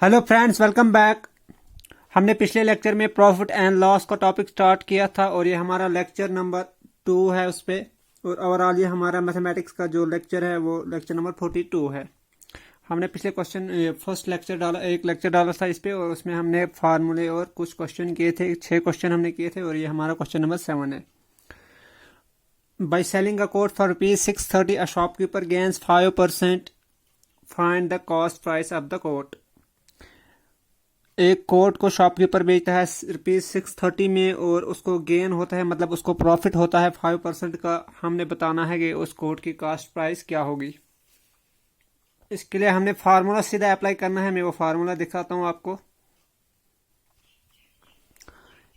Hello friends, welcome back. हमने पिछले lecture में प्रॉफिट एंड लॉस का टॉपिक स्टार्ट किया था और ये हमारा लेक्चर नंबर 2 है उस पे। और ओवरऑल ये हमारा मैथमेटिक्स का जो लेक्चर है वो लेक्चर नंबर 42 है। हमने पिछले क्वेश्चन फर्स्ट लेक्चर डाला, एक लेक्चर डाला था इस पे और उसमें हमने फार्मूले और कुछ क्वेश्चन किए थे। 6 क्वेश्चन हमने किए थे और ये हमारा क्वेश्चन नंबर 7 है। By selling a coat for ₹630 a shopkeeper gains 5%। Find the cost price of the coat. एक कोट को शॉपकीपर बेचता है ₹630 में और उसको गेन होता है, मतलब उसको प्रॉफिट होता है 5% का। हमने बताना है कि उस कोट की कॉस्ट प्राइस क्या होगी। इसके लिए हमने फार्मूला सीधा अप्लाई करना है। मैं वो फार्मूला दिखाता हूँ आपको।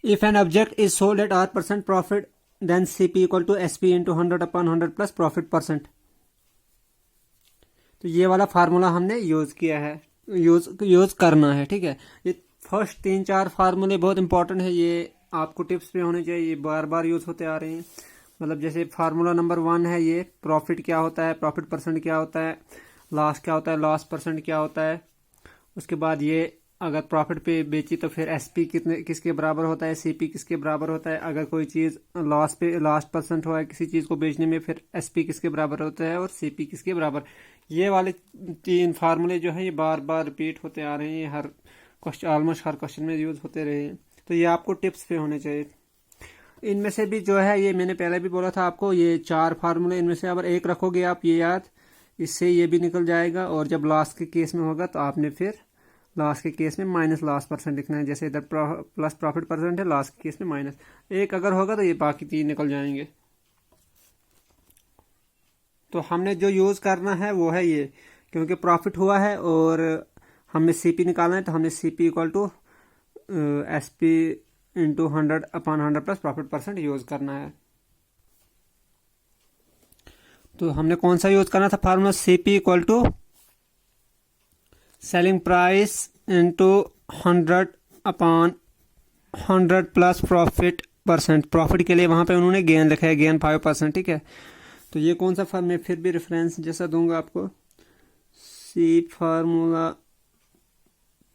If an object is sold at R% profit then CP equal to SP into 100/100 plus profit percent. तो ये वाला फार्मूला हमने यूज किया है, यूज करना है। ठीक है, ये फर्स्ट 3-4 फार्मूले बहुत इंपॉर्टेंट है, ये आपको टिप्स पे होने चाहिए, ये बार बार यूज होते आ रहे हैं। मतलब जैसे फार्मूला नंबर 1 है, ये प्रॉफिट क्या होता है, प्रॉफिट परसेंट क्या होता है, लॉस क्या होता है, लॉस परसेंट क्या होता है। उसके बाद ये अगर प्रॉफिट पे बेची तो फिर SP किसके बराबर होता है, CP किसके बराबर होता है। अगर कोई चीज़ लॉस पे लास्ट परसेंट हुआ है किसी चीज़ को बेचने में, फिर SP किसके बराबर होता है और CP किसके बराबर। ये वाले 3 फार्मूले जो है ये बार बार रिपीट होते आ रहे हैं, हर क्वेश्चन, ऑलमोस्ट हर क्वेश्चन में यूज होते रहे हैं। तो ये आपको टिप्स पे होने चाहिए। इनमें से भी जो है, ये मैंने पहले भी बोला था आपको, ये 4 फार्मूले, इनमें से अगर एक रखोगे आप ये याद, इससे ये भी निकल जाएगा। और जब लास्ट के केस में होगा तो आपने फिर लास्ट के केस में माइनस लास्ट परसेंट लिखना है। जैसे इधर प्लस प्रॉफिट परसेंट है, लास्ट के केस में माइनस। एक अगर होगा तो ये बाकी 3 निकल जाएंगे। तो हमने जो यूज करना है वो है ये, क्योंकि प्रॉफिट हुआ है और हमें CP निकालना है, तो हमने CP equal to SP into 100/100 plus profit percent use करना है। तो हमने कौन सा यूज करना था formula, CP equal to selling price into 100/100 plus profit percent. Profit के लिए वहां पे उन्होंने गेन लिखा है, गेन 5%। ठीक है, तो ये कौन सा फार्म, मैं फिर भी रेफरेंस जैसा दूंगा आपको। सी फार्मूला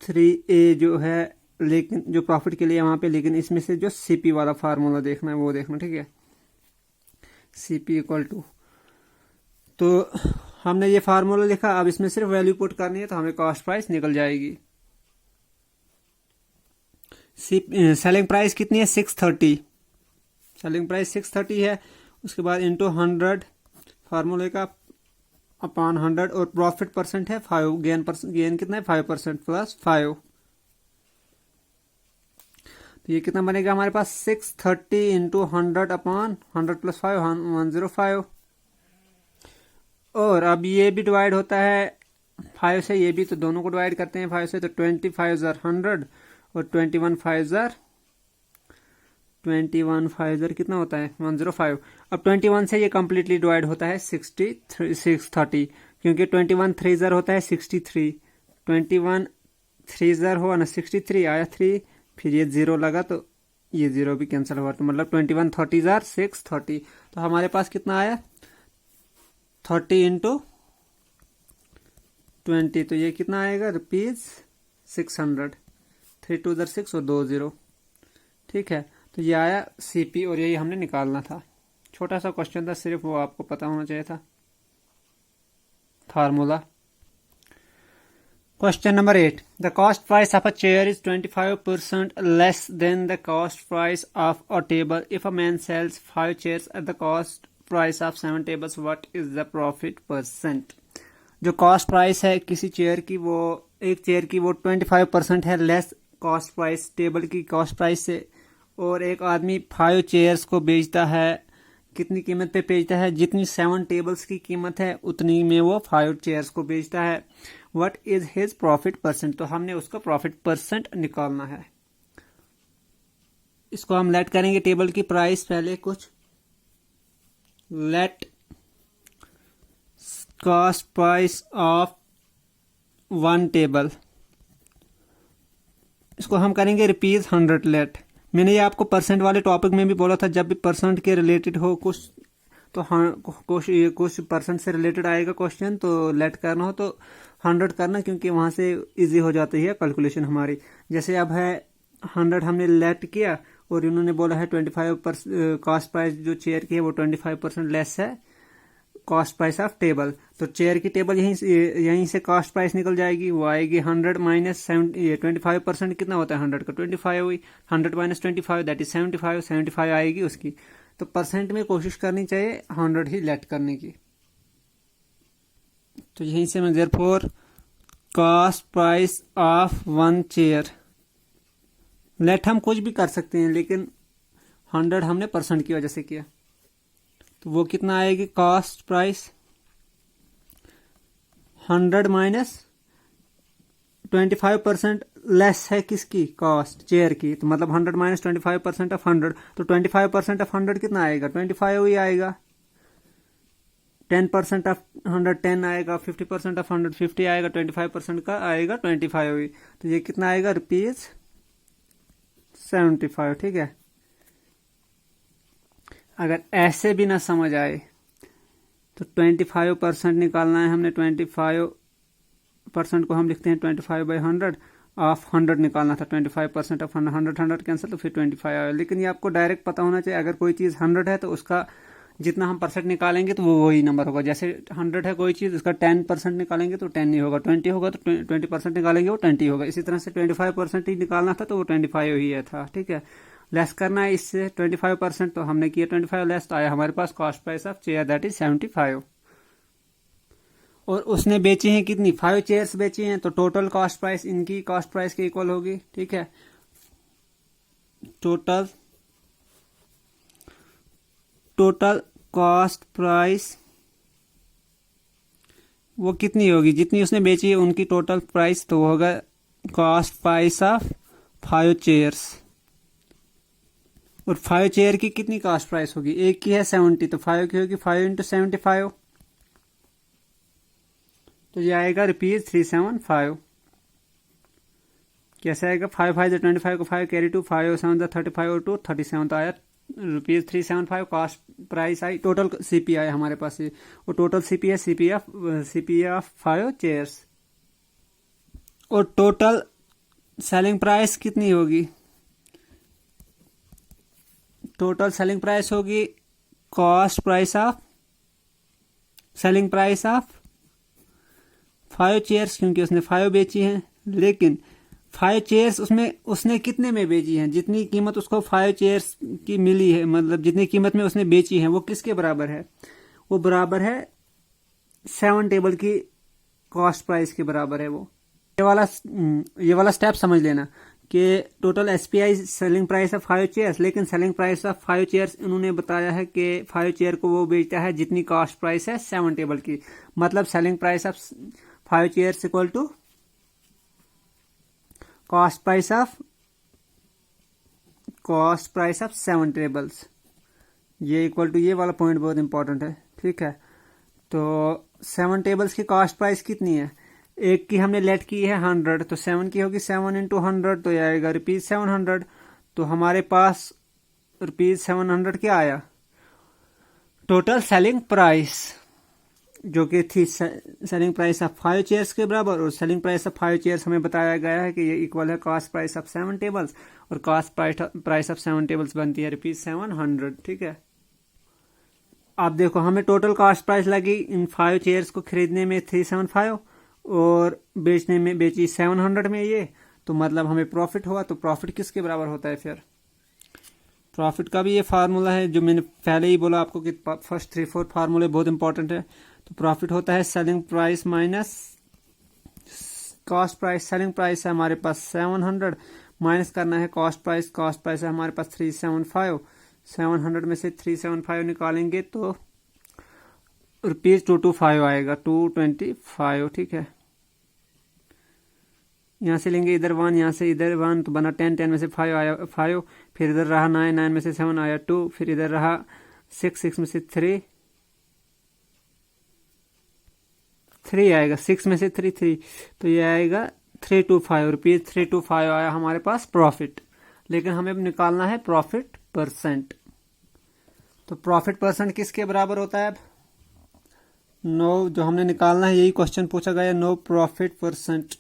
3A जो है, लेकिन जो प्रॉफिट के लिए वहां पे, लेकिन इसमें से जो CP वाला फार्मूला देखना है वो देखना। ठीक है, CP इक्वल टू, तो हमने ये फार्मूला लिखा, अब इसमें सिर्फ वैल्यू पुट करनी है तो हमें कॉस्ट प्राइस निकल जाएगी। सेलिंग प्राइस कितनी है, 630। सेलिंग प्राइस 630 है। उसके बाद इंटू 100 फार्मूले का अपॉन 100 और प्रॉफिट परसेंट है 5। गेन कितना है, 5% प्लस 5। तो ये कितना बनेगा हमारे पास, 630 इंटू 100/100 प्लस 5, 105। और अब ये भी डिवाइड होता है 5 से, ये भी, तो दोनों को डिवाइड करते हैं 5 से, तो 25 100 और 21 5 कितना होता है, 105। अब 21 से ये कम्प्लीटली डिवाइड होता है 630, क्योंकि 21 3 होता है 63। 21 3 हुआ ना, 63 आया 3, फिर ये 0 लगा तो ये 0 भी कैंसिल हुआ, तो मतलब 21 30 630। तो हमारे पास कितना आया, 30 इंटू 20, तो ये कितना आएगा, ₹600। 3 2 6 और 2 0। ठीक है, तो ये आया CP और यही हमने निकालना था। छोटा सा क्वेश्चन था, सिर्फ वो आपको पता होना चाहिए था formula. Question number 8, the cost price of a chair is 25% less than the cost price of a table if a man sells 5 chairs at the cost price of 7 tables, what is the profit percent. जो cost price है किसी chair की, वो एक chair की वो 25% है less cost price, table की कॉस्ट प्राइस से। और एक आदमी 5 चेयर्स को बेचता है, कितनी कीमत पे बेचता है, जितनी 7 टेबल्स की कीमत है उतनी में वो 5 चेयर्स को बेचता है। What is his profit percent. तो हमने उसका प्रॉफिट परसेंट निकालना है। इसको हम लेट करेंगे टेबल की प्राइस पहले कुछ, late cost price of 1 table, इसको हम करेंगे ₹100 लेट। मैंने ये आपको परसेंट वाले टॉपिक में भी बोला था, जब भी परसेंट के रिलेटेड हो कुछ तो हाँ कुछ परसेंट से रिलेटेड आएगा क्वेश्चन, तो लेट करना हो तो 100 करना, क्योंकि वहाँ से इजी हो जाती है कैलकुलेशन हमारी। जैसे अब है 100 हमने लेट किया और इन्होंने बोला है 25% कॉस्ट प्राइस जो चेयर की है वो 25% लेस है कॉस्ट प्राइस ऑफ टेबल। तो चेयर की टेबल यहीं से कॉस्ट प्राइस निकल जाएगी, वो आएगी 100 माइनस 25% कितना होता है 100 का 25 हुई, 100 माइनस 25 दैट इज 75 आएगी उसकी। तो परसेंट में कोशिश करनी चाहिए 100 ही लेट करने की। तो यहीं से मैं therefore cost price of 1 chair, let हम कुछ भी कर सकते हैं लेकिन 100 हमने परसेंट की वजह से किया, तो वो कितना आएगी कॉस्ट प्राइस 100 माइनस 25% लेस है किसकी कॉस्ट चेयर की, तो मतलब 100 माइनस 25% ऑफ 100, तो 25% ऑफ 100 कितना आएगा 25 ही आएगा। 10% ऑफ 100 10 आएगा, 50% ऑफ 100 50 आएगा, 25% का आएगा 25 ही, तो ये कितना आएगा रुपीज 75। ठीक है, अगर ऐसे भी ना समझ आए तो 25% निकालना है हमने, 25% को हम लिखते हैं 25/100 ऑफ 100 निकालना था, 25% ऑफ 100 कैंसिल, तो फिर 25 आया। लेकिन ये आपको डायरेक्ट पता होना चाहिए, अगर कोई चीज़ 100 है तो उसका जितना हम परसेंट निकालेंगे तो वो वही नंबर होगा। जैसे 100 है कोई चीज़, उसका 10% निकालेंगे तो 10 नहीं होगा, 20 होगा तो 20% निकालेंगे वो 20 होगा। इसी तरह से 25% ही निकालना था तो वो 25 ही है था। ठीक है, लेस करना है इससे 25%, तो हमने किया 25 लेस, तो आया हमारे पास cost price of chair that is 75। और उसने बेची हैं कितनी 5 चेयर्स बेची हैं, तो टोटल कॉस्ट प्राइस इनकी कॉस्ट प्राइस के इक्वल होगी। ठीक है, टोटल कॉस्ट प्राइस वो कितनी होगी, जितनी उसने बेची है उनकी टोटल प्राइस, तो वो होगा कॉस्ट प्राइस ऑफ 5 चेयर्स। और 5 चेयर की कितनी कॉस्ट प्राइस होगी, एक की है 70, तो 5 की होगी 5 × 75, तो ये आएगा रुपीज 375। कैसे आएगा 5 5 25 को 5 कैरी 2 5 7 35 और 2 37, तो आया rupees 375 cost price I. Total CP आया हमारे पास ये, और टोटल सीपी है सीपी ऑफ 5 चेयर्स। और टोटल सेलिंग प्राइस कितनी होगी, टोटल सेलिंग प्राइस होगी cost price of selling price of 5 chairs, क्योंकि उसने 5 बेची हैं, लेकिन 5 चेयर्स उसने कितने में बेची हैं, जितनी कीमत उसको 5 चेयर्स की मिली है, मतलब जितनी कीमत में उसने बेची है वो किसके बराबर है, वो बराबर है 7 टेबल की कॉस्ट प्राइस के बराबर है वो। ये वाला स्टेप समझ लेना कि total SPI selling price of 5 chairs, लेकिन सेलिंग प्राइस ऑफ 5 चेयर्स उन्होंने बताया है कि 5 चेयर को वो बेचता है जितनी कॉस्ट प्राइस है 7 टेबल की, मतलब selling price of 5 chairs equal to cost price of 7 tables, ये इक्वल टू, ये वाला पॉइंट बहुत इंपॉर्टेंट है। ठीक है, तो 7 टेबल्स की कॉस्ट प्राइस कितनी है, एक की हमने लेट की है 100, तो 7 की होगी 7 × 100, तो ये आएगा रुपीज 700। तो हमारे पास रुपीज 700 क्या आया टोटल सेलिंग प्राइस, जो कि थी सेलिंग प्राइस ऑफ 5 चेयर्स के बराबर, और सेलिंग प्राइस ऑफ 5 चेयर्स हमें बताया गया है कि ये इक्वल है कॉस्ट प्राइस ऑफ 7 टेबल्स, और कॉस्ट प्राइस ऑफ 7 टेबल्स बनती है रुपीज 700। ठीक है, आप देखो हमें टोटल कॉस्ट प्राइस लगी इन 5 चेयर्स को खरीदने में 375 और बेचने में बेची 700 में ये, तो मतलब हमें प्रॉफिट हुआ। तो प्रॉफिट किसके बराबर होता है, फिर प्रॉफिट का भी ये फार्मूला है जो मैंने पहले ही बोला आपको कि फर्स्ट 3-4 फार्मूले बहुत इंपॉर्टेंट है। तो प्रॉफिट होता है selling price minus cost price. Selling price है हमारे पास 700, माइनस करना है कॉस्ट प्राइस है हमारे पास 375, 700 में से 375 निकालेंगे तो रुपीज 225 आएगा, 225। ठीक है, यहाँ से लेंगे इधर 1, यहाँ से इधर 1, तो बना 10, 10 में से 5 आया 5, फिर इधर रहा 9, 9 में से 7 आया 2, फिर इधर रहा 6, 6 में से 3 आएगा, 6 में से 3, तो ये आएगा 325 रुपीज, 325 आया हमारे पास प्रॉफिट। लेकिन हमें अब निकालना है प्रॉफिट परसेंट। तो प्रॉफिट परसेंट किसके बराबर होता है? अब नो, जो हमने निकालना है यही क्वेश्चन पूछा गया, नो प्रॉफिट परसेंट।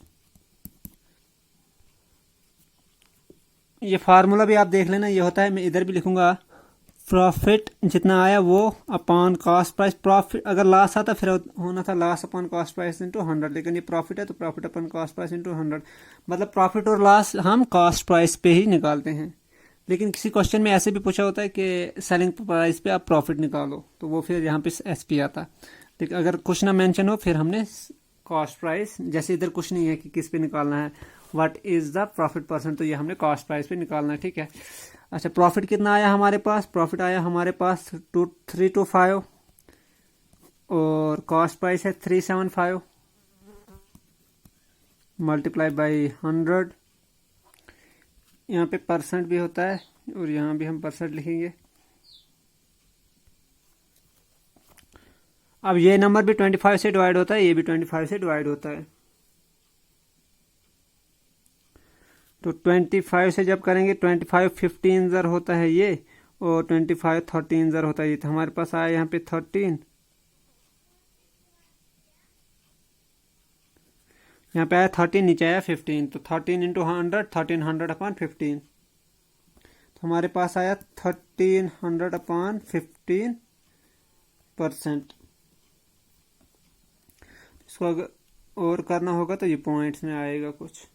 ये फार्मूला भी आप देख लेना, ये होता है, मैं इधर भी लिखूंगा, प्रॉफिट जितना आया वो अपॉन कॉस्ट प्राइस। प्रॉफिट अगर लॉस आता फिर होना था loss upon cost price into 100, लेकिन ये प्रॉफिट है तो profit upon cost price into 100। मतलब प्रॉफिट और लॉस हम कॉस्ट प्राइस पे ही निकालते हैं। लेकिन किसी क्वेश्चन में ऐसे भी पूछा होता है कि सेलिंग प्राइस पे आप प्रॉफिट निकालो, तो वो फिर यहाँ पे SP आता। लेकिन अगर कुछ ना मेंशन हो फिर हमने कॉस्ट प्राइस, जैसे इधर कुछ नहीं है कि किस पे निकालना है, what is the profit percent, तो ये हमने कॉस्ट प्राइस पे निकालना है, ठीक है। अच्छा, प्रॉफिट कितना आया हमारे पास? प्रॉफिट आया हमारे पास 325 और कॉस्ट प्राइस है 375 मल्टीप्लाई बाई 100। यहाँ पे परसेंट भी होता है और यहाँ भी हम परसेंट लिखेंगे। अब ये नंबर भी 25 से डिवाइड होता है, ये भी 25 से डिवाइड होता है, तो 25 से जब करेंगे 25 15 ज़र होता है ये, और 25 13 ज़र होता है ये। तो हमारे पास आया यहाँ पे 13, यहाँ पे आया 13, नीचे आया 15, तो 13 इंटू 100, 1300 अपॉन 15, तो हमारे पास आया 1300 अपॉन 15%। इसको अगर और करना होगा तो ये पॉइंट्स में आएगा कुछ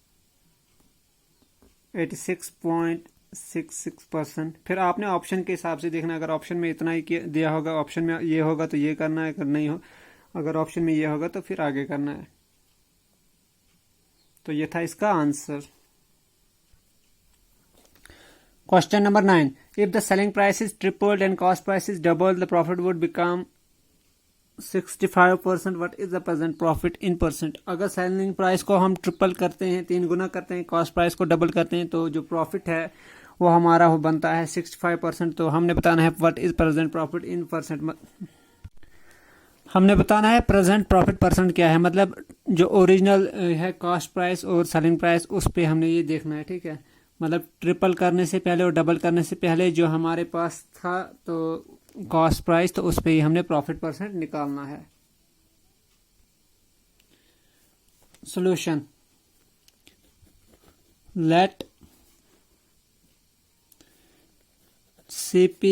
86.66%। फिर आपने ऑप्शन के हिसाब से देखना, अगर ऑप्शन में इतना ही दिया होगा, ऑप्शन में ये होगा तो ये करना है, अगर नहीं हो, अगर ऑप्शन में ये होगा तो फिर आगे करना है। तो ये था इसका answer. Question number 9, if the selling price is tripled and cost price is double, the profit would become 65%, what is the present profit in percent. अगर सेलिंग प्राइस को हम ट्रिपल करते हैं, 3 गुना करते हैं, कॉस्ट प्राइस को डबल करते हैं, तो जो प्रॉफिट है वो हमारा हो बनता है 65%। तो हमने बताना है what is present profit in percent. हमने बताना है प्रेजेंट प्रॉफिट परसेंट क्या है, मतलब जो ओरिजिनल है कॉस्ट प्राइस और सेलिंग प्राइस, उस पे हमने ये देखना है, ठीक है। मतलब ट्रिपल करने से पहले और डबल करने से पहले जो हमारे पास था तो कॉस्ट प्राइस, तो उस पे ही हमने प्रॉफिट परसेंट निकालना है। Solution, let CP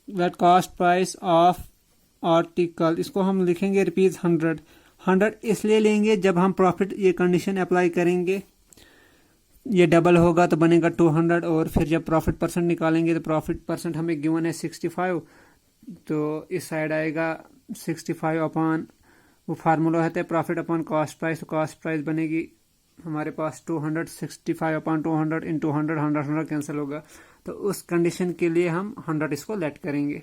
let cost price of article, इसको हम लिखेंगे रुपीज 100 इसलिए लेंगे जब हम प्रॉफिट ये कंडीशन अप्लाई करेंगे, ये डबल होगा तो बनेगा 200, और फिर जब प्रॉफिट परसेंट निकालेंगे तो प्रॉफिट परसेंट हमें गिवन है 65, तो इस साइड आएगा 65 अपॉन, वो फार्मूला होता है प्रॉफिट अपॉन कॉस्ट प्राइस, तो कॉस्ट प्राइस बनेगी हमारे पास 200, 65 अपॉन 200 इंटू 100, 100 कैंसिल होगा। तो उस कंडीशन के लिए हम 100 इसको लेट करेंगे,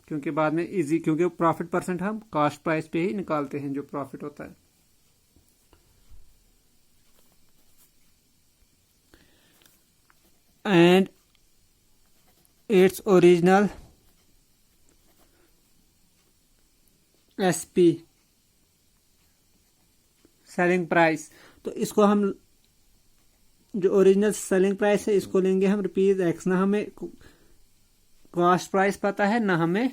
क्योंकि बाद में इजी, क्योंकि प्रॉफिट परसेंट हम कॉस्ट प्राइस पे ही निकालते हैं जो प्रॉफिट होता है। And its original SP selling price, तो इसको हम जो ओरिजिनल सेलिंग प्राइस है इसको लेंगे हम ₹X। ना हमें कॉस्ट प्राइस पता है ना हमें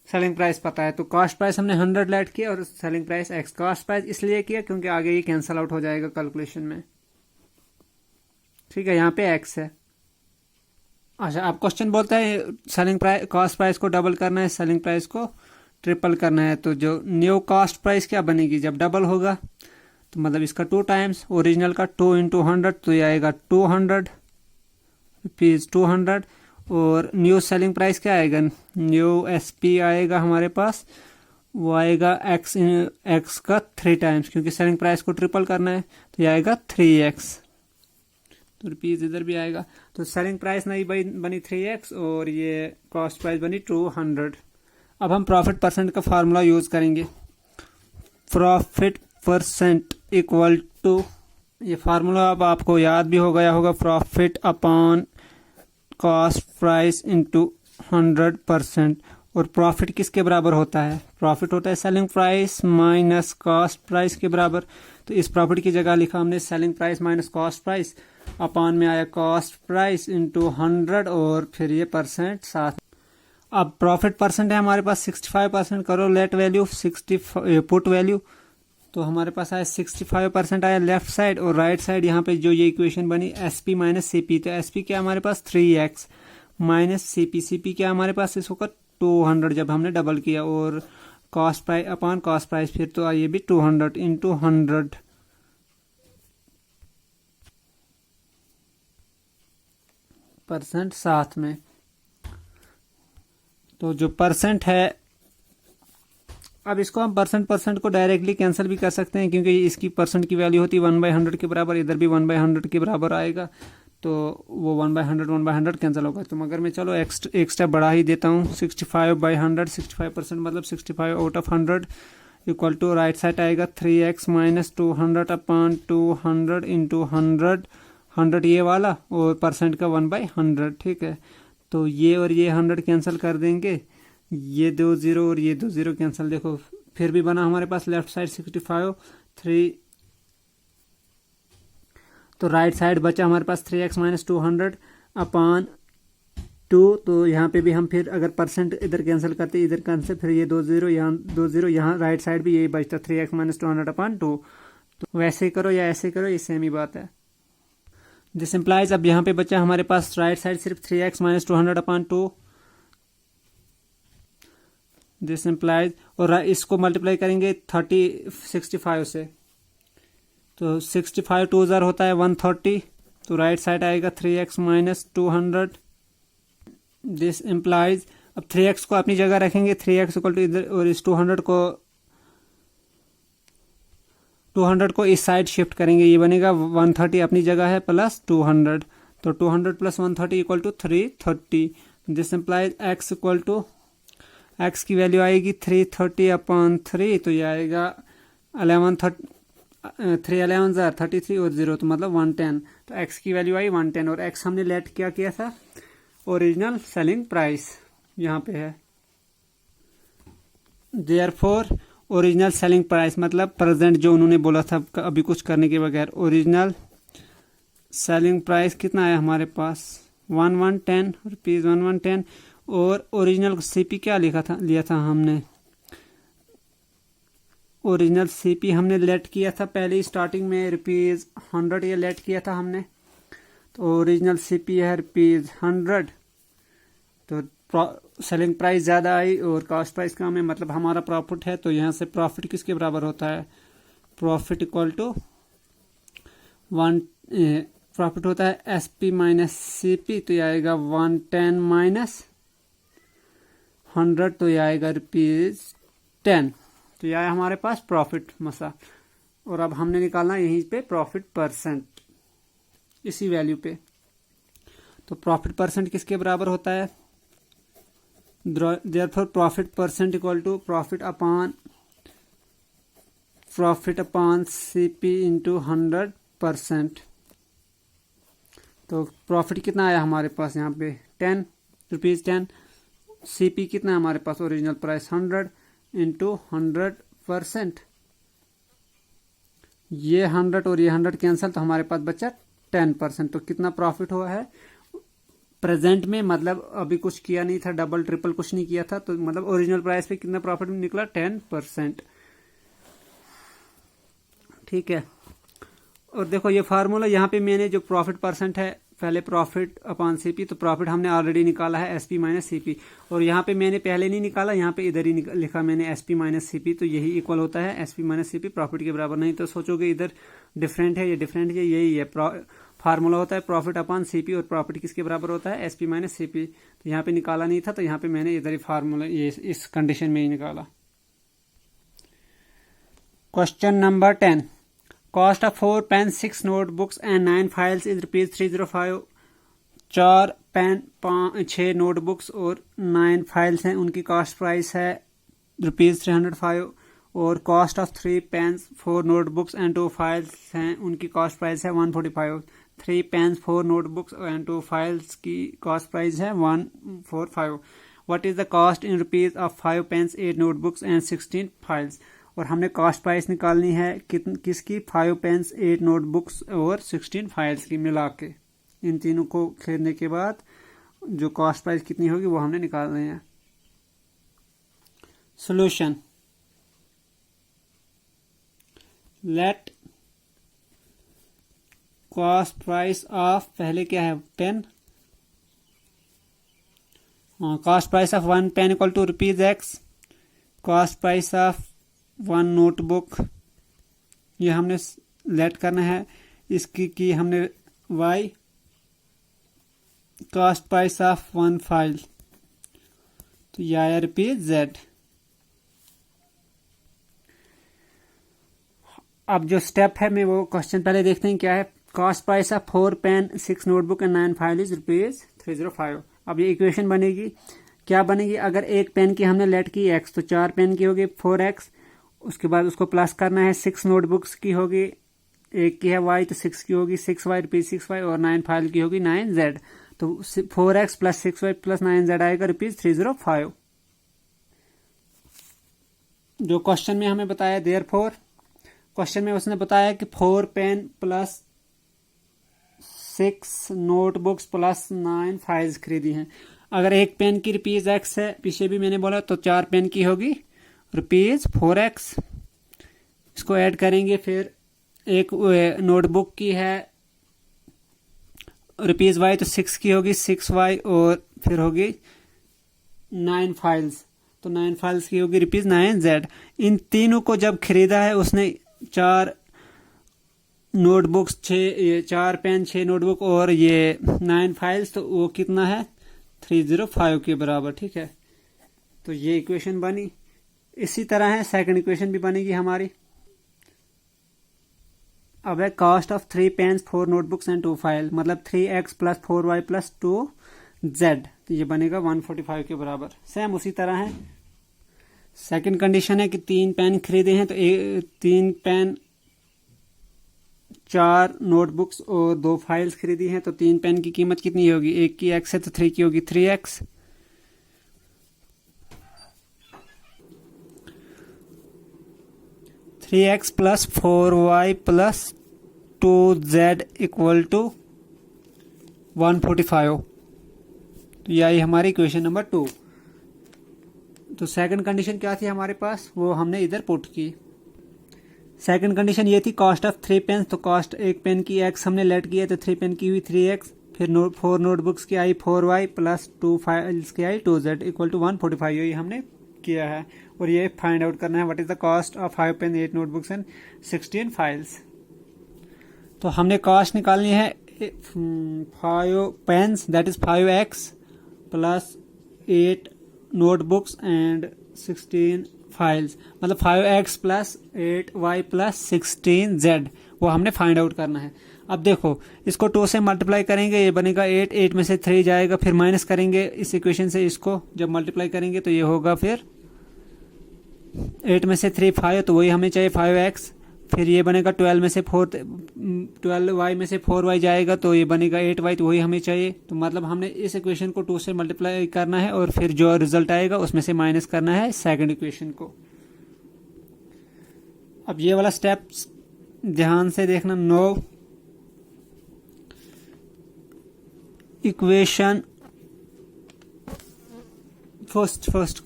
सेलिंग प्राइस पता है, तो कॉस्ट प्राइस हमने 100 लेट किया और selling price X। Cost price इसलिए किया क्योंकि आगे ये कैंसिल आउट हो जाएगा कैलकुलेशन में, ठीक है। यहाँ पे X है। अच्छा, अब क्वेश्चन बोलता है सेलिंग प्राइस, कॉस्ट प्राइस को डबल करना है, सेलिंग प्राइस को ट्रिपल करना है, तो जो न्यू कॉस्ट प्राइस क्या बनेगी जब डबल होगा, तो मतलब इसका 2 टाइम्स ओरिजिनल का 2 इंटू 100, तो ये आएगा 200 रुपीज 200, और न्यू सेलिंग प्राइस क्या आएगा, न्यू SP आएगा हमारे पास, वो आएगा X का 3 टाइम्स, क्योंकि सेलिंग प्राइस को ट्रिपल करना है, तो ये आएगा 3X, तो रुपीज इधर भी आएगा। तो सेलिंग प्राइस नहीं बनी 3X और ये कॉस्ट प्राइस बनी 200। अब हम प्रॉफिट परसेंट का फार्मूला यूज करेंगे, प्रॉफिट परसेंट इक्वल टू, ये फार्मूला अब आपको याद भी हो गया होगा, profit upon cost price into 100%, और प्रॉफिट किसके बराबर होता है? प्रॉफिट होता है selling price minus cost price के बराबर। तो इस प्रॉफिट की जगह लिखा हमने selling price minus cost price, upon में आया कॉस्ट प्राइस इंटू 100 और फिर ये परसेंट साथ। अब प्रॉफिट परसेंट है हमारे पास 65%, करो लेट वैल्यू 60 पुट वैल्यू, तो हमारे पास आया 65% आया लेफ्ट साइड, और राइट साइड यहाँ पे जो ये इक्वेशन बनी SP माइनस CP, तो SP क्या हमारे पास 3x माइनस CP क्या हमारे पास इस वक्त 200 जब हमने डबल किया, और cost price upon cost price, फिर तो ये भी 200 इंटू 100% साथ में। तो जो परसेंट है, अब इसको हम परसेंट को डायरेक्टली कैंसिल भी कर सकते हैं, क्योंकि इसकी परसेंट की वैल्यू होती है 1/100 के बराबर, इधर भी 1/100 के बराबर आएगा, तो वो 1/100 कैंसिल होगा। तो मगर मैं चलो एक स्टेप बढ़ा ही देता हूँ, 65/100, 65% मतलब 65 out of 100 equal to right side आएगा 3x माइनस 200 अपॉन 200 इंटू 100 ये वाला, और परसेंट का 1/100, ठीक है। तो ये और ये 100 कैंसिल कर देंगे, ये 2 0 और ये 2 0 कैंसिल, देखो फिर भी बना हमारे पास लेफ्ट साइड 65 3, तो राइट साइड बचा हमारे पास 3x माइनस 200 अपॉन 2, तो यहाँ पे भी हम फिर अगर परसेंट इधर कैंसिल करते इधर कैंसिल, फिर ये 2 0 यहाँ 2 0, यहाँ राइट साइड भी यही बचता 3x माइनस 200 अपॉन 2। तो वैसे करो या ऐसे करो, ये सेम ही बात है। दिस इम्प्लाइज, अब यहाँ पे बचा हमारे पास राइट साइड सिर्फ 3x minus 200 upon 2, this implies, और इसको मल्टीप्लाई करेंगे 65 से, तो 65 2 ज़र होता है 130, तो राइट साइड आएगा 3x माइनस 200, दिस इम्प्लाइज। अब 3x को अपनी जगह रखेंगे, 3x इक्वल टू इधर, और इस 200 को इस साइड शिफ्ट करेंगे, ये बनेगा 130 अपनी जगह है प्लस 200, तो 200 plus 130 equal to 330, this implies x equal to, x की वैल्यू आएगी 330 अपॉन 3, तो ये आएगा 3 11 ज़र 33 और 0, तो मतलब 110, तो x की वैल्यू आई 110, और x हमने लेट क्या किया था, ओरिजिनल सेलिंग प्राइस यहाँ पे है। देयरफॉर ओरिजिनल सेलिंग प्राइस मतलब प्रेजेंट जो उन्होंने बोला था अभी कुछ करने के बगैर, ओरिजिनल सेलिंग प्राइस कितना आया हमारे पास 1110 रुपीज़ 1110, और ओरिजिनल CP क्या लिया था हमने, ओरिजिनल CP हमने लेट किया था पहले स्टार्टिंग में ₹100, ये लेट किया था हमने, तो ओरिजिनल CP है ₹100, तो सेलिंग प्राइस ज़्यादा आई और कॉस्ट प्राइस कम है, मतलब हमारा प्रॉफिट है। तो यहाँ से प्रॉफिट किसके बराबर होता है, प्रॉफिट इक्वल टू प्रॉफिट होता है SP माइनस CP, तो ये आएगा 110 माइनस 100, तो ये आएगा ₹10, तो यह है हमारे पास प्रॉफिट मसा। और अब हमने निकालना यहीं पे प्रॉफिट परसेंट, इसी वैल्यू पे। तो प्रॉफिट परसेंट किसके बराबर होता है, therefore profit percent equal to profit upon CP into 100%। तो प्रॉफिट कितना आया हमारे पास यहाँ पे ₹10, CP कितना है हमारे पास ओरिजिनल प्राइस 100 इंटू 100%, ये 100 और ये 100 कैंसिल, तो हमारे पास बचा 10%। तो कितना प्रॉफिट हुआ है प्रेजेंट में, मतलब अभी कुछ किया नहीं था, डबल ट्रिपल कुछ नहीं किया था, तो मतलब ओरिजिनल प्राइस पे कितना प्रॉफिट निकला 10%, ठीक है। और देखो ये फार्मूला यहाँ पे मैंने जो प्रॉफिट परसेंट है, पहले प्रॉफिट अपॉन CP, तो प्रॉफिट हमने ऑलरेडी निकाला है SP माइनस CP, और यहाँ पे मैंने पहले नहीं निकाला, यहाँ पे इधर ही लिखा मैंने SP माइनस CP, तो यही इक्वल होता है SP माइनस CP प्रॉफिट के बराबर। नहीं तो सोचोगे इधर डिफरेंट है, ये डिफरेंट है, यही है फार्मूला होता है प्रॉफिट अपॉन CP, और प्रॉफिट किसके बराबर होता है SP माइनस CP। तो यहाँ पे निकाला नहीं था, तो यहाँ पे मैंने इधर ही फार्मूला ये इस कंडीशन में ही निकाला। Question number 10, cost of 4 pen 6 notebooks and 9 files is ₹305। 4 pen 6 notebooks और 9 फाइल्स हैं, उनकी कॉस्ट प्राइस है ₹305, और cost of 3 pens 4 notebooks and 2 files हैं, उनकी कॉस्ट प्राइस है 145। 3 पेन्स 4 नोटबुक्स एंड 2 फाइल्स की कॉस्ट प्राइस है 145। What is the cost in rupees of 5 pens 8 notebooks and 16 files. और हमने कॉस्ट प्राइस निकालनी है किसकी, 5 पेन्स 8 नोटबुक्स और 16 फाइल्स की मिला के। इन तीनों को खरीदने के बाद जो कॉस्ट प्राइस कितनी होगी वो हमने निकालनी है। Solution, let cost price of, पहले क्या है pen, cost price of 1 pen equal to ₹X, cost price of 1 notebook, ये हमने लेट करना है। इसकी की हमने Y, cost price of 1 file, तो यह आया ₹Z। अब जो स्टेप है मैं वो क्वेश्चन पहले देखते हैं क्या है। Cost price of 4 pen 6 notebook and 9 file is ₹305। अब ये इक्वेशन बनेगी, क्या बनेगी, अगर एक पेन की हमने लेट की X तो 4 पेन की होगी 4X, उसके बाद उसको प्लस करना है, 6 नोटबुक्स की होगी, एक की है Y तो 6 की होगी 6Y ₹6Y, और 9 फाइल की होगी 9Z। तो 4X plus 6Y plus 9Z आएगा ₹305। जो क्वेश्चन में हमें बताया, देयरफॉर क्वेश्चन में उसने बताया कि 4 pen plus 6 notebooks plus 9 files खरीदी हैं। अगर एक पेन की ₹X है, पीछे भी मैंने बोला, तो 4 पेन की होगी ₹4X, इसको ऐड करेंगे। फिर एक नोटबुक की है ₹Y तो 6 की होगी 6Y, और फिर होगी 9 फाइल्स, तो 9 फाइल्स की होगी ₹9Z। इन तीनों को जब खरीदा है उसने 4 नोटबुक्स 4 पेन 6 नोटबुक और ये 9 फाइल्स, तो वो कितना है 305 के बराबर। ठीक है, तो ये इक्वेशन बनी। इसी तरह है सेकंड इक्वेशन भी बनेगी हमारी। अब है cost of 3 pens 4 notebooks and 2 file, मतलब 3X plus 4Y plus 2Z, तो ये बनेगा 145 के बराबर। सेम उसी तरह है। सेकंड कंडीशन है कि 3 पेन खरीदे हैं, तो 3 पेन 4 नोटबुक्स और 2 फाइल्स खरीदी हैं, तो 3 पेन की कीमत कितनी होगी, एक की X है तो 3 की होगी 3X, 3X plus 4Y plus 2Z equal to 145। तो यह आई हमारी इक्वेशन नंबर 2। तो सेकंड कंडीशन क्या थी हमारे पास, वो हमने इधर पुट की। सेकंड कंडीशन ये थी कॉस्ट ऑफ 3 पेन, तो कॉस्ट एक पेन की X हमने लेट की है, तो 3 पेन की हुई 3X, फिर 4 नोटबुक्स की आई 4Y प्लस 2 फाइल्स की आई 2Z इक्वल टू 145। ये हमने किया है। और ये फाइंड आउट करना है what is the cost of 5 pen 8 notebooks and 16 files. तो हमने कॉस्ट निकालनी है 5 pens that is 5X plus 8 notebooks and 16 files, मतलब 5X plus 8Y plus 16Z, वो हमने फाइंड आउट करना है। अब देखो इसको 2 से मल्टीप्लाई करेंगे, ये बनेगा 8, 8 में से 3 जाएगा, फिर माइनस करेंगे इस इक्वेशन से, इसको जब मल्टीप्लाई करेंगे तो ये होगा फिर 8 में से 3 5, तो वही हमें चाहिए 5X, फिर ये बनेगा 12 में से 4 12Y में से 4Y जाएगा, तो ये बनेगा 8Y, तो वही हमें चाहिए। तो मतलब हमने इस इक्वेशन को 2 से मल्टीप्लाई करना है और फिर जो रिजल्ट आएगा उसमें से माइनस करना है सेकंड इक्वेशन को। अब ये वाला स्टेप ध्यान से देखना। नो इक्वेशन फर्स्ट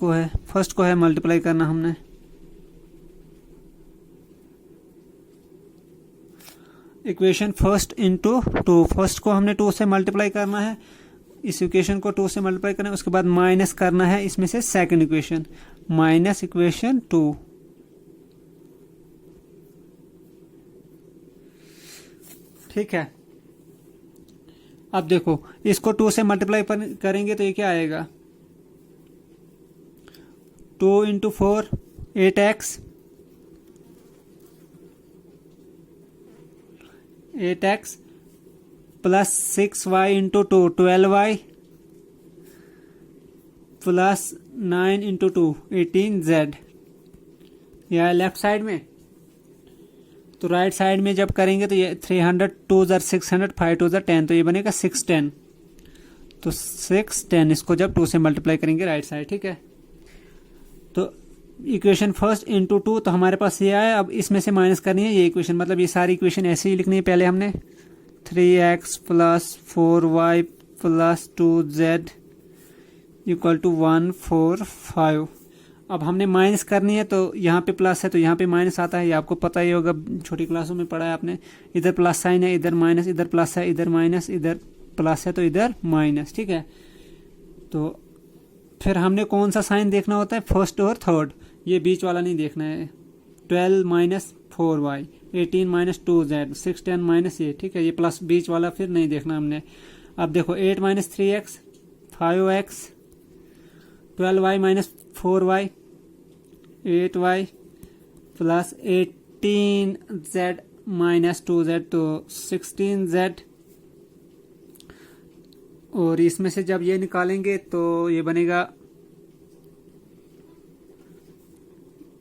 को है मल्टीप्लाई करना हमने। इक्वेशन फर्स्ट इंटू 2, फर्स्ट को हमने 2 से मल्टीप्लाई करना है, इस इक्वेशन को 2 से मल्टीप्लाई करना है, उसके बाद माइनस करना है इसमें से सेकंड इक्वेशन, माइनस इक्वेशन 2। ठीक है, अब देखो इसको 2 से मल्टीप्लाई करेंगे तो ये क्या आएगा, 2 into 4 8x, 8x plus 6y into 2 12y plus 9 into 2 18z, यह लेफ्ट साइड में। तो राइट साइड में जब करेंगे तो ये 300 2 600 5 2 10, तो ये बनेगा 610। तो 6 10, इसको जब 2 से मल्टीप्लाई करेंगे राइट साइड, ठीक है। तो इक्वेशन फर्स्ट इंटू 2, तो हमारे पास ये आया। अब इसमें से माइनस करनी है ये इक्वेशन, मतलब ये सारी इक्वेशन ऐसे ही लिखनी है। पहले हमने 3x plus 4y plus 2z equal to 145। अब हमने माइनस करनी है, तो यहाँ पे प्लस है तो यहाँ पे माइनस आता है, ये आपको पता ही होगा, छोटी क्लासों में पढ़ा है आपने। इधर प्लस साइन है, इधर माइनस, इधर प्लस है, इधर माइनस, इधर प्लस है तो इधर माइनस, ठीक है। तो फिर हमने कौन सा साइन देखना होता है, फर्स्ट और थर्ड, ये बीच वाला नहीं देखना है। 12 minus 4y, 18 minus 2z, 6 10 minus ये, ठीक है। ये प्लस बीच वाला फिर नहीं देखना हमने। अब देखो 8 minus 3x 5x, 12y minus 4y 8y plus 18z minus 2z तो 16z। और इसमें से जब ये निकालेंगे तो ये बनेगा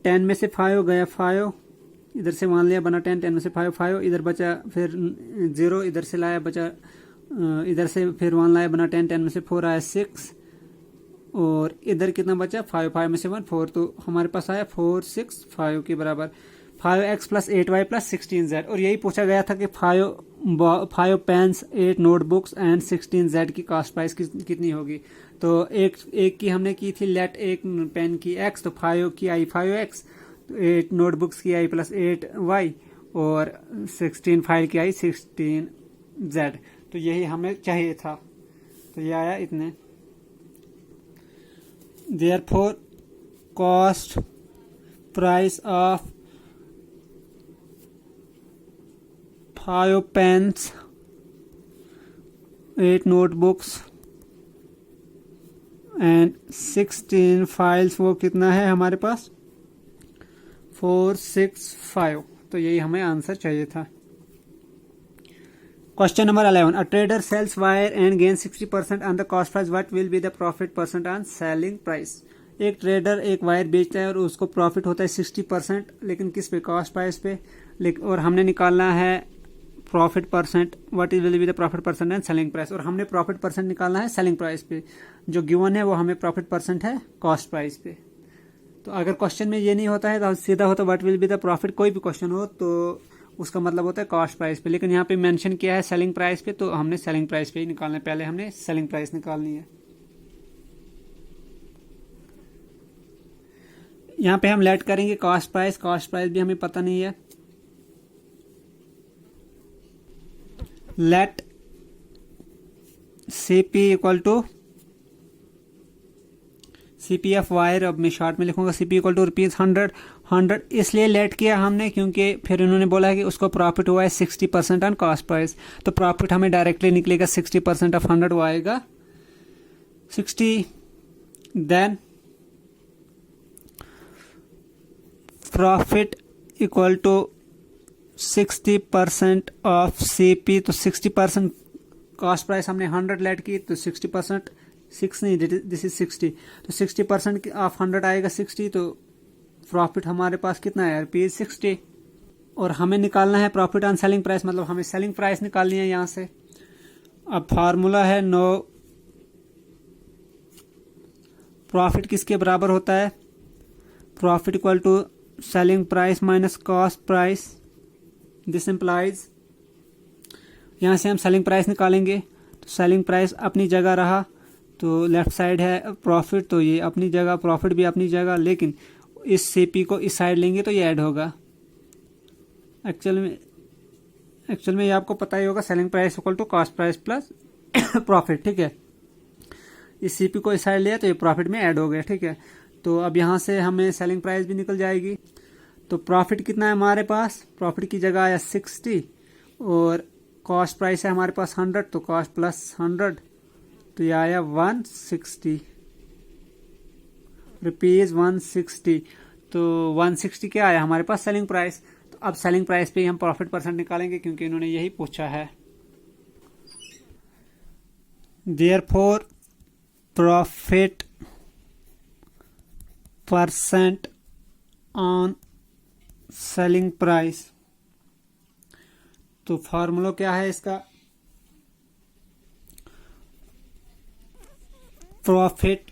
10 में से 5 गया 5, इधर से मान लिया बना 10, 10 में से 5 5, इधर बचा फिर 0, इधर से लाया बचा, इधर से फिर 1 लाया बना 10, 10 में से 4 आया 6, और इधर कितना बचा 5, 5 में से 1 4, तो हमारे पास आया 4 6 5 के बराबर 5x plus 8y plus 16z। और यही पूछा गया था कि 5 पेन्स 8 नोटबुक्स एंड 16z की कॉस्ट प्राइस कितनी होगी। तो एक की हमने की थी लेट, एक पेन की x, तो 5 की आई 5x, तो 8 नोटबुक्स की आई प्लस 8y, और 16 फाइल की आई 16z। तो यही हमें चाहिए था, तो ये आया इतने। Therefore, cost price of 5 pens, 8 notebooks and 16 files, वो कितना है हमारे पास 465। तो यही हमें आंसर चाहिए था। Question number 11, a trader sells wire and gain 60% on the cost price, what will be the profit percent on selling price. एक ट्रेडर एक वायर बेचता है और उसको प्रॉफिट होता है 60%, लेकिन किस पे, कॉस्ट प्राइस पे। और हमने निकालना है profit percent, what will be the profit percent and selling price, और हमने प्रॉफिट परसेंट निकालना है सेलिंग प्राइस पे। जो गिवन है वो हमें प्रॉफिट परसेंट है कॉस्ट प्राइस पे। तो अगर क्वेश्चन में ये नहीं होता है तो सीधा होता what will be the profit, कोई भी क्वेश्चन हो तो उसका मतलब होता है कॉस्ट प्राइस पे, लेकिन यहाँ पे मेंशन किया है सेलिंग प्राइस पे, तो हमने सेलिंग प्राइस पे ही निकालना है। पहले हमने सेलिंग प्राइस निकालनी है। यहाँ पे हम लेट करेंगे कॉस्ट प्राइस भी हमें पता नहीं है। Let CP equal to CP of wire, अब मैं शॉर्ट में लिखूंगा सीपी इक्वल टू ₹100 इसलिए लेट किया हमने क्योंकि फिर उन्होंने बोला है कि उसको प्रॉफिट हुआ है 60% ऑन कॉस्ट प्राइस, तो प्रॉफिट हमें डायरेक्टली निकलेगा 60% ऑफ 100 वो आएगा 60। Then profit equal to 60% of CP, तो 60% कॉस्ट प्राइस हमने 100 लेट की, तो 60% 6 नहीं, दिस इज 60, तो 60% ऑफ 100 आएगा 60, तो प्रॉफिट हमारे पास कितना है ₹60। और हमें निकालना है प्रॉफिट ऑन सेलिंग प्राइस, मतलब हमें सेलिंग प्राइस निकालनी है यहाँ से। अब फार्मूला है नो प्रॉफिट किसके बराबर होता है, profit equal to selling price minus cost price. This implies, यहाँ से हम सेलिंग प्राइस निकालेंगे, तो सेलिंग प्राइस अपनी जगह रहा, तो लेफ्ट साइड है प्रॉफिट, तो ये अपनी जगह, प्रॉफिट भी अपनी जगह, लेकिन इस सीपी को इस साइड लेंगे तो ये ऐड होगा। एक्चुअल में ये आपको पता ही होगा, selling price equal to cost price plus profit, ठीक है। इस सीपी को इस साइड लिया तो ये प्रॉफिट में ऐड हो गया, ठीक है। तो अब यहाँ से हमें सेलिंग प्राइस भी निकल जाएगी। तो प्रॉफिट कितना है हमारे पास, प्रॉफिट की जगह आया 60 और कॉस्ट प्राइस है हमारे पास 100, तो कॉस्ट प्लस 100, तो ये आया 160 रुपीज 160। तो 160 क्या आया हमारे पास सेलिंग प्राइस। तो अब सेलिंग प्राइस पे ही हम प्रॉफिट परसेंट निकालेंगे क्योंकि इन्होंने यही पूछा है। Therefore profit percent on selling price, तो फॉर्मूला क्या है इसका, प्रॉफिट,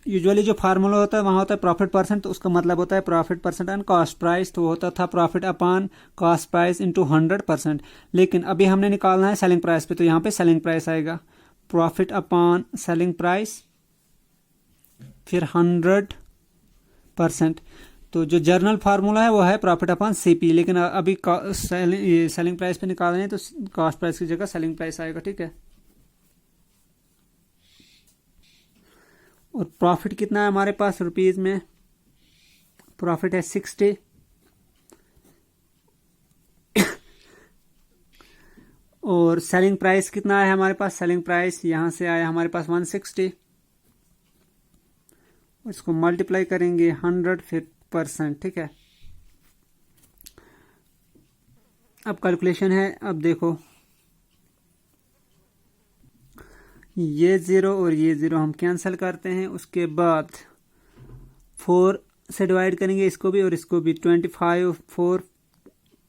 यूजुअली जो फार्मूला होता है वहाँ होता है प्रॉफिट परसेंट, तो उसका मतलब होता है profit percent and cost price, तो होता था profit upon cost price into 100%। लेकिन अभी हमने निकालना है सेलिंग प्राइस पे, तो यहाँ पे सेलिंग प्राइस आएगा, प्रॉफिट अपॉन सेलिंग प्राइस फिर 100%। तो जो जर्नल फार्मूला है वो है प्रॉफिट अपॉन सीपी, लेकिन अभी सेलिंग प्राइस पे निकाल रहे हैं तो कॉस्ट प्राइस की जगह सेलिंग प्राइस आएगा, ठीक है। और प्रॉफिट कितना है हमारे पास रुपीज में, प्रॉफिट है 60, और सेलिंग प्राइस कितना है हमारे पास, सेलिंग प्राइस यहां से आया हमारे पास 160, इसको मल्टीप्लाई करेंगे 100%, ठीक है। अब कैलकुलेशन है, अब देखो ये 0 और ये 0 हम कैंसिल करते हैं, उसके बाद 4 से डिवाइड करेंगे इसको भी और इसको भी, 25 4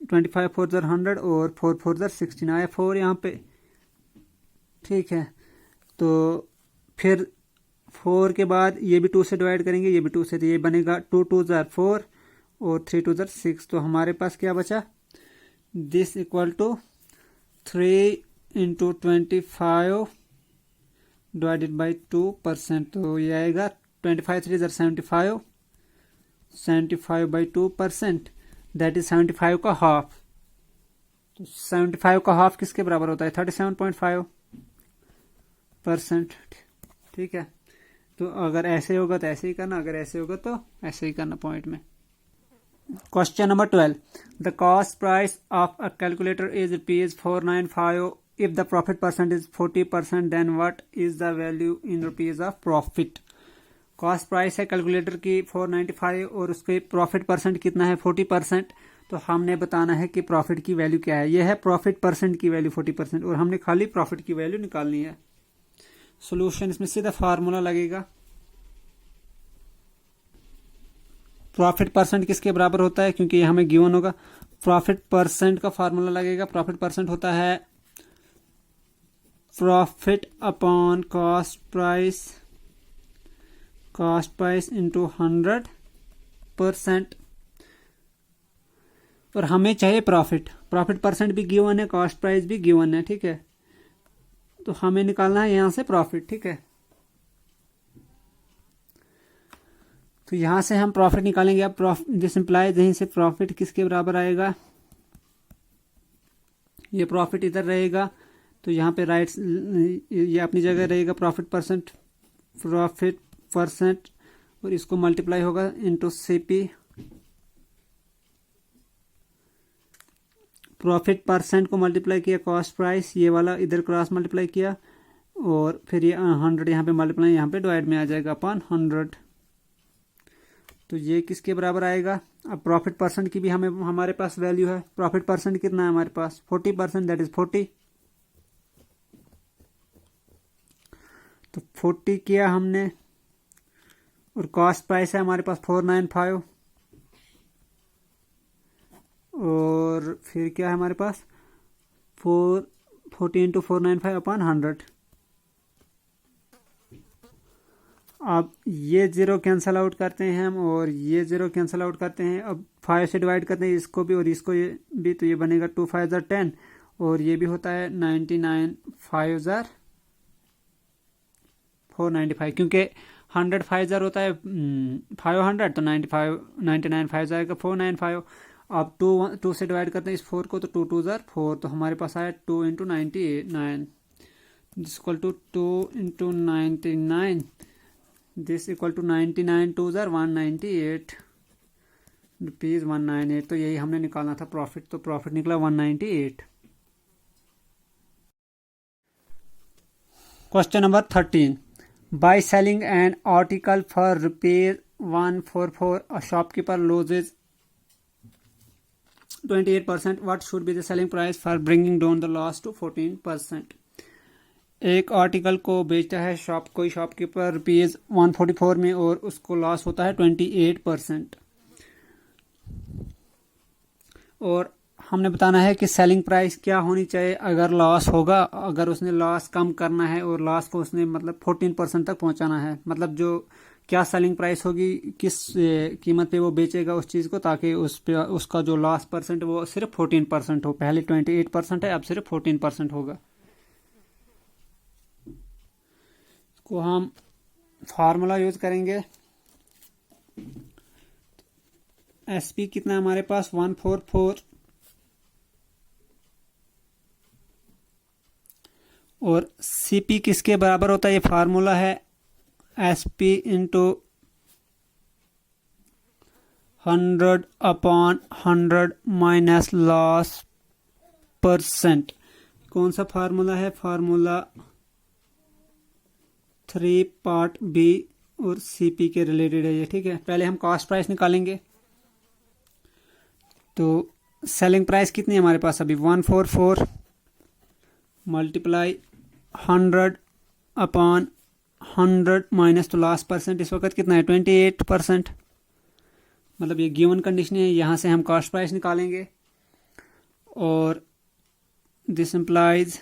100 और 4 16 आया 4 यहाँ पे, ठीक है। तो फिर 4 के बाद ये भी 2 से डिवाइड करेंगे, ये भी 2 से, तो ये बनेगा 2 2 4 और 3 2 6, तो हमारे पास क्या बचा, this equal to 3 into 25 divided by 2%, तो ये आएगा 25 3 75, 75 बाई 2%, दैट इज 75 का हाफ। तो 75 का हाफ किसके बराबर होता है, 37.5%, ठीक है। तो अगर ऐसे होगा तो ऐसे ही करना, अगर ऐसे होगा तो ऐसे ही करना पॉइंट में। Question number 12, the cost price of a calculator is ₹495 if the profit percent is 40%, then what is the value in rupees of profit। Cost price है कैलकुलेटर की 495 और उसके प्रॉफिट परसेंट कितना है 40%, तो हमने बताना है कि प्रॉफिट की वैल्यू क्या है। यह है प्रॉफिट परसेंट की वैल्यू 40% और हमने खाली प्रॉफिट की वैल्यू निकालनी है। सॉल्यूशन इसमें सीधा फार्मूला लगेगा, प्रॉफिट परसेंट किसके बराबर होता है, क्योंकि हमें गिवन होगा, प्रॉफिट परसेंट का फार्मूला लगेगा, प्रॉफिट परसेंट होता है profit upon cost price into 100%, और हमें चाहिए प्रॉफिट परसेंट भी गिवन है, कॉस्ट प्राइस भी गिवन है, ठीक है। तो हमें निकालना है यहां से प्रॉफिट, ठीक है। तो यहां से हम प्रॉफिट निकालेंगे। अब दिस इंप्लाइज यहीं से प्रॉफिट किसके बराबर आएगा, ये प्रॉफिट इधर रहेगा, तो यहाँ पे राइट ये अपनी जगह रहेगा प्रॉफिट परसेंट और इसको मल्टीप्लाई होगा इनटू सीपी, प्रॉफिट परसेंट को मल्टीप्लाई किया कॉस्ट प्राइस, ये वाला इधर क्रॉस मल्टीप्लाई किया और फिर ये 100 यहाँ पे मल्टीप्लाई, यहाँ पे डिवाइड में आ जाएगा अपॉन 100। तो ये किसके बराबर आएगा, अब प्रॉफिट परसेंट की भी हमारे पास वैल्यू है, प्रॉफिट परसेंट कितना है हमारे पास 40%, दैट इज 40, तो 40 किया हमने, और कॉस्ट प्राइस है हमारे पास 495, और फिर क्या है हमारे पास 40 इंटू 495 अपॉन 100। अब ये 0 कैंसल आउट करते हैं हम और ये 0 कैंसल आउट करते हैं। अब 5 से डिवाइड करते हैं इसको भी और इसको ये भी, तो ये बनेगा 2 5 10 और ये भी होता है 99 5 495, क्योंकि 100 5 होता है 500, तो 99 5 आएगा 495। अब 2 से डिवाइड करते हैं इस 4 को, तो 2 2 4, तो हमारे पास आया 2 into 99, this equal to 2 into 99, this equal to 99 2 198 rupees 198। तो यही हमने निकालना था प्रॉफिट, तो प्रॉफिट निकला 198। Question number 13, by selling an article for ₹144 a shopkeeper loses 28%, what should be the selling price for bringing down the loss to 14%। एक article को बेचता है कोई शॉपकीपर ₹144 में और उसको लॉस होता है 28%, और हमने बताना है कि सेलिंग प्राइस क्या होनी चाहिए अगर लॉस होगा, अगर उसने लॉस कम करना है और लॉस को उसने मतलब 14% तक पहुंचाना है, मतलब जो क्या सेलिंग प्राइस होगी, किस कीमत पे वो बेचेगा उस चीज़ को, ताकि उस पे उसका जो लॉस परसेंट वो सिर्फ 14% हो। पहले 28% है, अब सिर्फ 14% होगा। को हम फार्मूला यूज करेंगे। एसपी कितना है हमारे पास 144 और सीपी किसके बराबर होता है, ये फार्मूला है SP into 100/100 minus loss percent. कौन सा फार्मूला है, फार्मूला 3 पार्ट बी और सीपी के रिलेटेड है ये, ठीक है। पहले हम कॉस्ट प्राइस निकालेंगे। तो सेलिंग प्राइस कितनी है हमारे पास अभी 144 मल्टीप्लाई 100/100 माइनस तो लॉस परसेंट इस वक्त कितना है 28%। मतलब ये गिवन कंडीशन है, यहाँ से हम कॉस्ट प्राइस निकालेंगे और दिस इम्प्लाइज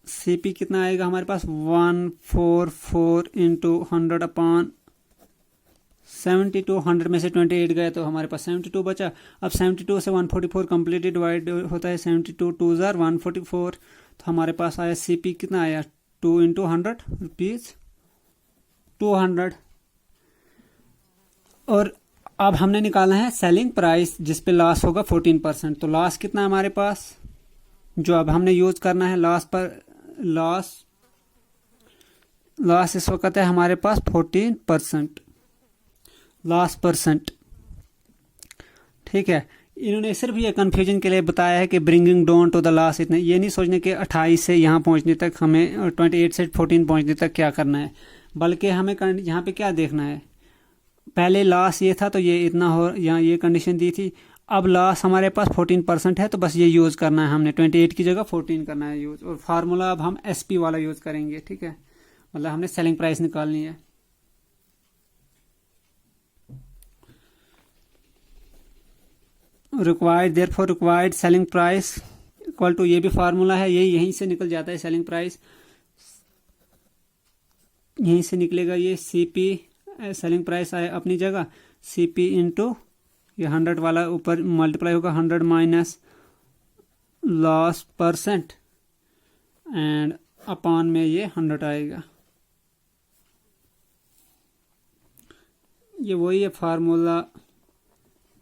सीपी कितना आएगा हमारे पास 144 इंटू 100/72। 100 में से 28 गए तो हमारे पास 72 बचा। अब 72 से 144 कंप्लीटली डिवाइड होता है, 72 2 जार 144। तो हमारे पास आया सीपी कितना आया 2 इंटू 100 रुपीज 200। और अब हमने निकालना है सेलिंग प्राइस जिस पे लॉस होगा 14%। तो लॉस कितना है हमारे पास, जो अब हमने यूज करना है लॉस पर, लॉस इस वक्त है हमारे पास 14% लॉस परसेंट, ठीक है। इन्होंने सिर्फ ये कंफ्यूजन के लिए बताया है कि bringing down to the loss, इतने ये नहीं सोचने कि 28 से यहाँ पहुँचने तक हमें 28 से 14 पहुँचने तक क्या करना है, बल्कि हमें यहाँ पे क्या देखना है, पहले लॉस ये था तो ये इतना हो, यहाँ ये कंडीशन दी थी। अब लॉस हमारे पास 14% है तो बस ये यूज़ करना है हमने, 28 की जगह 14 करना है यूज़। और फार्मूला अब हम एसपी वाला यूज़ करेंगे, ठीक है। मतलब हमने सेलिंग प्राइस निकालनी है। Required selling price equal to, ये भी फार्मूला है, यहीं से निकल जाता है सेलिंग प्राइस, यहीं से निकलेगा ये सीपी, सेलिंग प्राइस आए अपनी जगह, सीपी इंटू ये 100 वाला ऊपर मल्टीप्लाई होगा 100 minus loss percent and upon में ये 100 आएगा। ये वही है फार्मूला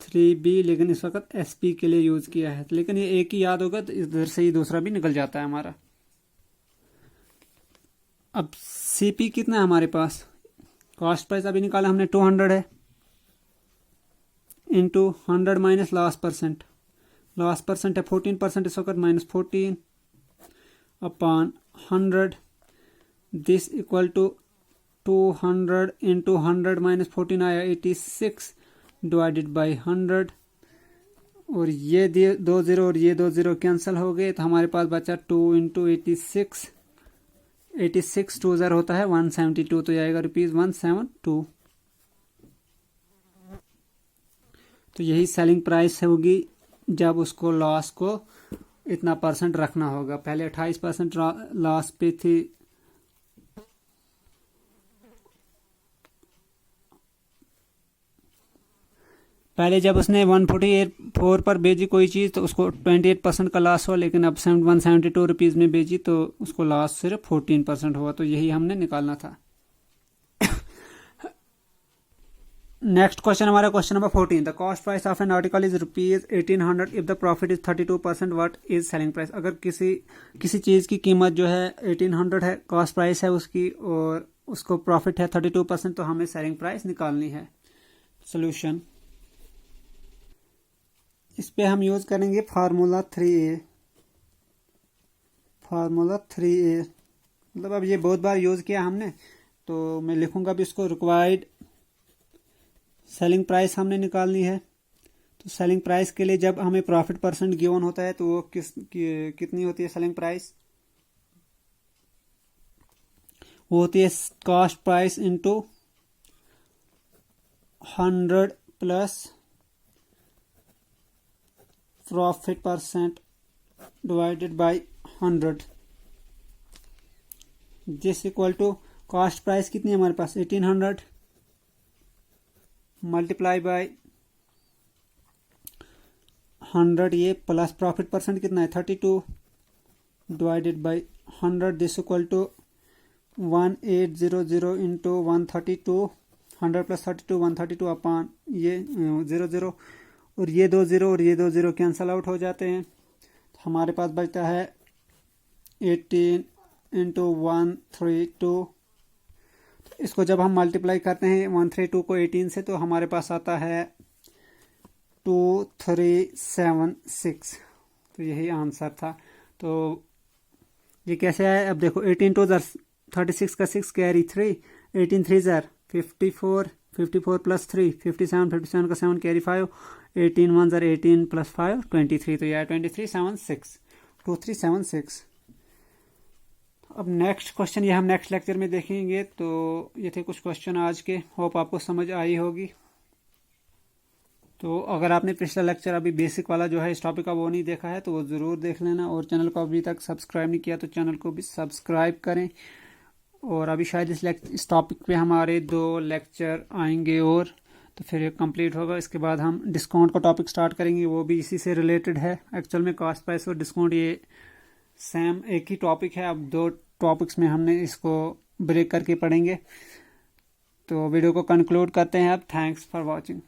3B, लेकिन इस वक्त SP के लिए यूज किया है। लेकिन ये एक ही याद होगा तो इधर से ही दूसरा भी निकल जाता है हमारा। अब CP कितना है हमारे पास, कॉस्ट प्राइस अभी निकाला हमने 200 है, इंटू 100 माइनस लॉस परसेंट है 14% इस वक्त, minus 14 upon 100, this equal to 200 into 100 minus 14 आया 86 डिवाइडेड बाई 100। और ये 2 0 और ये 2 0 कैंसिल हो गए तो हमारे पास बचा 2 इंटू 86 2 0 होता है 172, तो ये आएगा ₹172। तो यही सेलिंग प्राइस होगी जब उसको लॉस को इतना परसेंट रखना होगा। पहले 28% लॉस पे थी, पहले जब उसने 144 पर बेची कोई चीज़ तो उसको 28% का लॉस हुआ, लेकिन अब 172 रुपीज़ में बेची तो उसको लॉस सिर्फ 14% हुआ। तो यही हमने निकालना था। नेक्स्ट क्वेश्चन हमारा question number 14, the cost price of an article is ₹1800 if the profit is 32%, what is selling price. अगर किसी चीज़ की कीमत जो है 1800 है, कॉस्ट प्राइस है उसकी, और उसको प्रॉफिट है 32%, तो हमें सेलिंग प्राइस निकालनी है। सोल्यूशन, इस पे हम यूज करेंगे फार्मूला 3A। मतलब अब ये बहुत बार यूज किया हमने, तो मैं लिखूंगा भी इसको। रिक्वायर्ड सेलिंग प्राइस हमने निकालनी है। तो सेलिंग प्राइस के लिए जब हमें प्रॉफिट परसेंट गिवन होता है तो वो कितनी होती है सेलिंग प्राइस, वो होती है cost price into 100 plus profit percent divided by 100, this equal to cost price कितनी है हमारे पास 1800 मल्टीप्लाई बाय 100 ये प्लस प्रॉफिट परसेंट कितना है 32 divided by 100, this equal to 1800 into 132, 100 plus 32 132 upon ये 00, और ये 20 और ये 20 कैंसल आउट हो जाते हैं, तो हमारे पास बचता है 18 इंटू 132। इसको जब हम मल्टीप्लाई करते हैं 132 को 18 से, तो हमारे पास आता है 2376, तो यही आंसर था। तो ये कैसे आया, अब देखो 18 टू 36 का 6 कैरी 3, 18 3 ज़र 54, 54 प्लस 3 57, 57 का 7 कैरी 5, 18 1 ज़र 18 प्लस 5 23, तो यह 2376। अब नेक्स्ट क्वेश्चन ये हम नेक्स्ट लेक्चर में देखेंगे। तो ये थे कुछ क्वेश्चन आज के, होप आपको समझ आई होगी। तो अगर आपने पिछला लेक्चर अभी बेसिक वाला जो है इस टॉपिक का वो नहीं देखा है तो वो ज़रूर देख लेना, और चैनल को अभी तक सब्सक्राइब नहीं किया तो चैनल को भी सब्सक्राइब करें। और अभी शायद इस टॉपिक पे हमारे 2 लेक्चर आएंगे और तो फिर कंप्लीट होगा। इसके बाद हम डिस्काउंट का टॉपिक स्टार्ट करेंगे, वो भी इसी से रिलेटेड है। एक्चुअल में कॉस्ट प्राइस और डिस्काउंट ये सेम एक ही टॉपिक है, अब 2 टॉपिक्स में हमने इसको ब्रेक करके पढ़ेंगे। तो वीडियो को कंक्लूड करते हैं अब। Thanks for watching.